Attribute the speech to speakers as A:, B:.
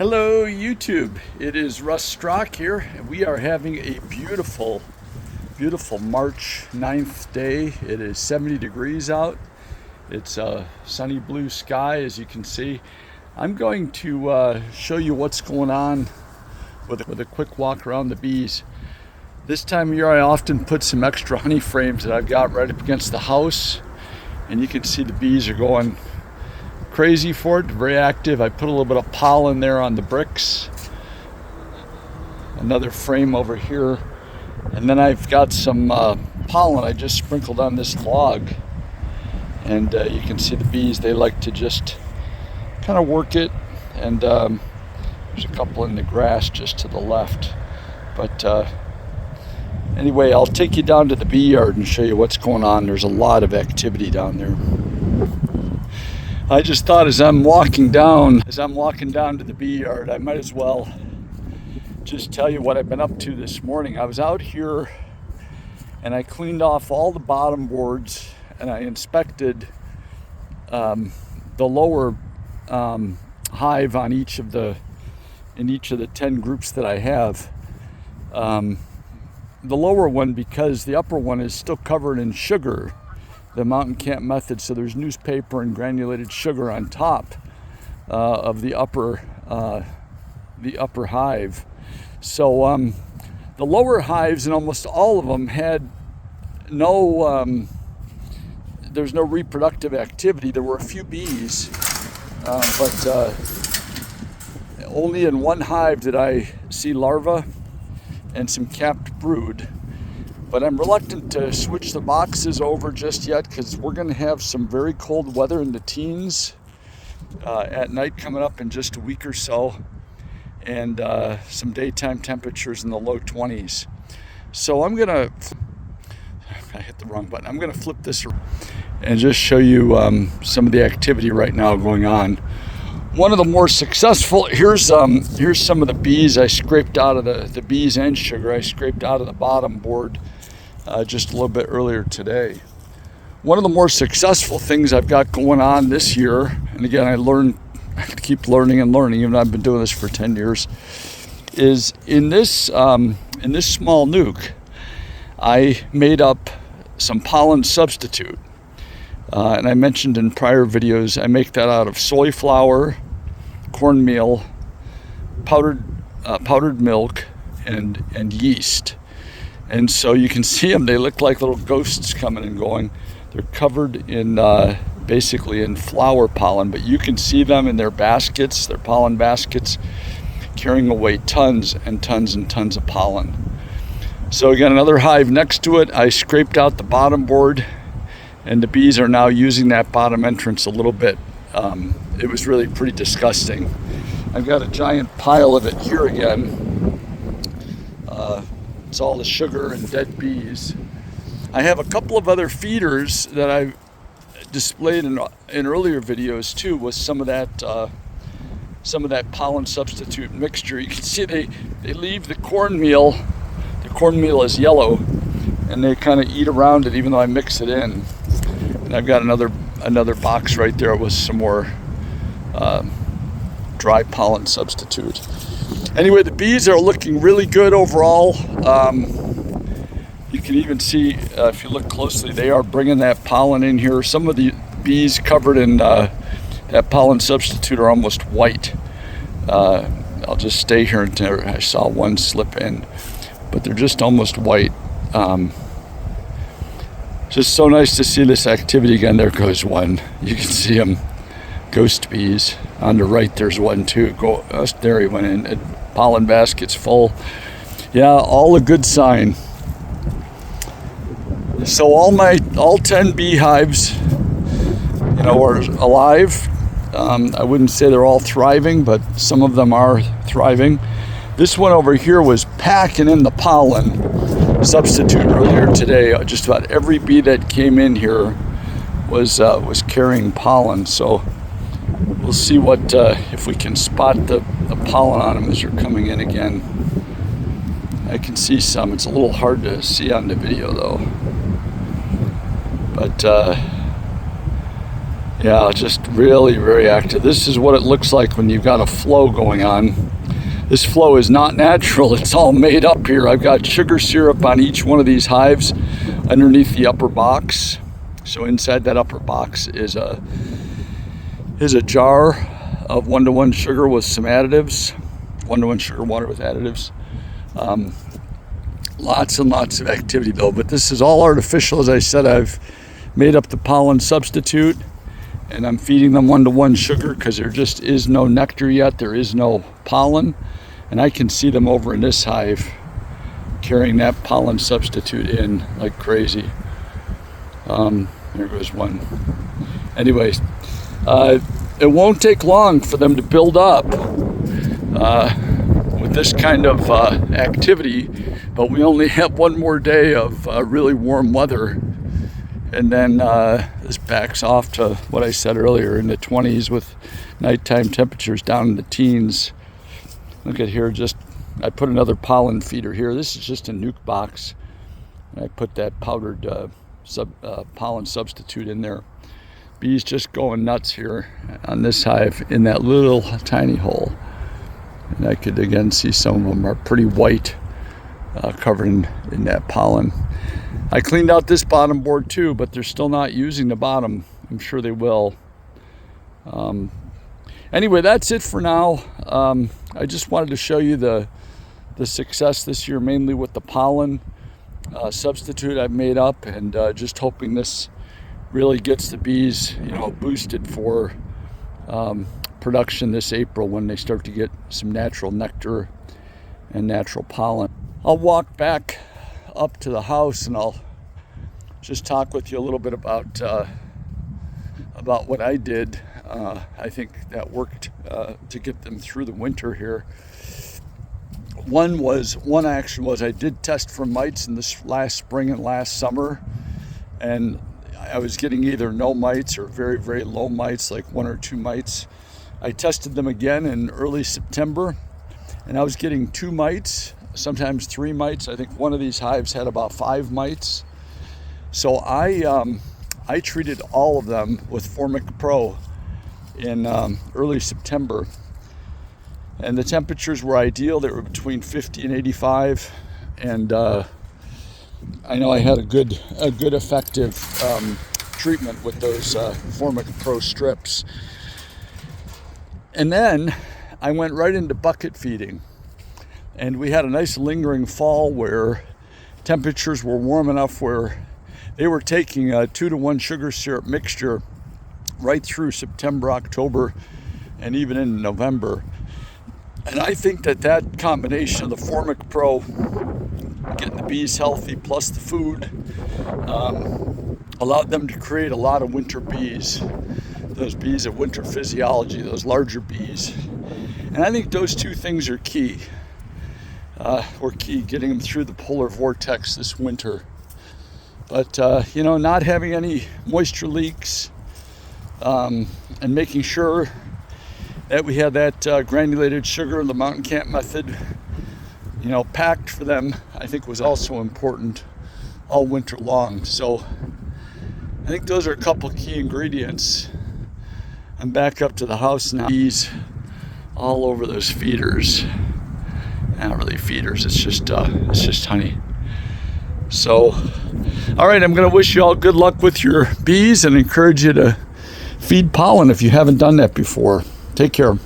A: Hello YouTube, it is Russ Strock here, and we are having a beautiful March 9th day. It is 70 degrees out. It's a sunny blue sky, as you can see. I'm going to show you what's going on with a quick walk around the bees. This time of year I often put some extra honey frames that I've got right up against the house, and you can see the bees are going crazy for it, very active. I put a little bit of pollen there on the bricks, another frame over here, and then I've got some pollen I just sprinkled on this log, and you can see the bees, they like to just kind of work it, and there's a couple in the grass just to the left. But anyway, I'll take you down to the bee yard and show you what's going on. There's a lot of activity down there. I just thought as I'm walking down to the bee yard, I might as well just tell you what I've been up to this morning. I was out here and I cleaned off all the bottom boards, and I inspected the lower hive on each of the 10 groups that I have. The lower one, because the upper one is still covered in sugar, the mountain camp method, so there's newspaper and granulated sugar on top of the upper hive. So the lower hives, and almost all of them, had there's no reproductive activity. There were a few bees, but only in one hive did I see larvae and some capped brood. But I'm reluctant to switch the boxes over just yet, because we're going to have some very cold weather in the teens at night coming up in just a week or so, and some daytime temperatures in the low 20s. So I hit the wrong button. I'm going to flip this and just show you some of the activity right now going on. One of the more successful, here's some of the bees I scraped out of the bees and sugar I scraped out of the bottom board just a little bit earlier today. One of the more successful things I've got going on this year, and again I keep learning, even though I've been doing this for 10 years, is in this small nuke I made up some pollen substitute. And I mentioned in prior videos, I make that out of soy flour, cornmeal, powdered milk, and yeast. And so you can see them, they look like little ghosts coming and going. They're covered in basically in flower pollen, but you can see them in their baskets, their pollen baskets, carrying away tons and tons and tons of pollen. So again, another hive next to it, I scraped out the bottom board, and the bees are now using that bottom entrance a little bit. It was really pretty disgusting. I've got a giant pile of it here again. It's all the sugar and dead bees. I have a couple of other feeders that I've displayed in earlier videos too, with some of that pollen substitute mixture. You can see they leave the cornmeal. The cornmeal is yellow, and they kind of eat around it even though I mix it in. And I've got another box right there with some more dry pollen substitute. Anyway, the bees are looking really good overall. You can even see, if you look closely, they are bringing that pollen in here. Some of the bees covered in that pollen substitute are almost white. I'll just stay here until I saw one slip in, but they're just almost white. Just so nice to see this activity again. There goes one. You can see them, ghost bees. On the right, there's one too. There he went in. Pollen baskets full. Yeah, all a good sign. So all 10 beehives, are alive. I wouldn't say they're all thriving, but some of them are thriving. This one over here was packing in the pollen substitute earlier today. Just about every bee that came in here was carrying pollen. So we'll see what if we can spot the pollen on them as they're coming in again. I can see some. It's a little hard to see on the video though. But Yeah, just really very active. This is what it looks like when you've got a flow going on. This flow is not natural, it's all made up here. I've got sugar syrup on each one of these hives underneath the upper box. So inside that upper box is a jar of 1-to-1 sugar with some additives, 1-to-1 sugar water with additives. Lots and lots of activity though, but this is all artificial. As I said, I've made up the pollen substitute and I'm feeding them 1-to-1 sugar because there just is no nectar yet. There is no pollen, and I can see them over in this hive carrying that pollen substitute in like crazy. There goes one. Anyways, it won't take long for them to build up with this kind of activity, but we only have one more day of really warm weather, and then this backs off to what I said earlier, in the 20s with nighttime temperatures down in the teens. Look at here, I put another pollen feeder here. This is just a nuke box, and I put that powdered pollen substitute in there. Bees just going nuts here on this hive in that little tiny hole. And I could again see some of them are pretty white, covered in that pollen. I cleaned out this bottom board too, but they're still not using the bottom. I'm sure they will. Anyway, that's it for now. I just wanted to show you the success this year, mainly with the pollen substitute I've made up, and just hoping this really gets the bees, boosted for production this April when they start to get some natural nectar and natural pollen. I'll walk back up to the house and I'll just talk with you a little bit about what I did. I think that worked to get them through the winter here. One action was I did test for mites in this last spring and last summer, and I was getting either no mites or very, very low mites, like 1 or 2 mites. I tested them again in early September, and I was getting 2 mites, sometimes 3 mites. I think one of these hives had about 5 mites. So I treated all of them with Formic Pro in early September, and the temperatures were ideal. They were between 50 and 85, and I know I had a good effective treatment with those Formic Pro strips. And then I went right into bucket feeding, and we had a nice lingering fall where temperatures were warm enough where they were taking a 2-to-1 sugar syrup mixture right through September, October, and even in November. And I think that combination of the Formic Pro, getting the bees healthy, plus the food, allowed them to create a lot of winter bees. Those bees of winter physiology, those larger bees. And I think those 2 things are key. Were key, getting them through the polar vortex this winter. But, not having any moisture leaks, and making sure that we had that granulated sugar, the mountain camp method, packed for them, I think was also important all winter long. So I think those are a couple key ingredients. I'm back up to the house now. Bees all over those feeders. Not really feeders, it's just honey. So, all right, I'm going to wish you all good luck with your bees and encourage you to feed pollen if you haven't done that before. Take care.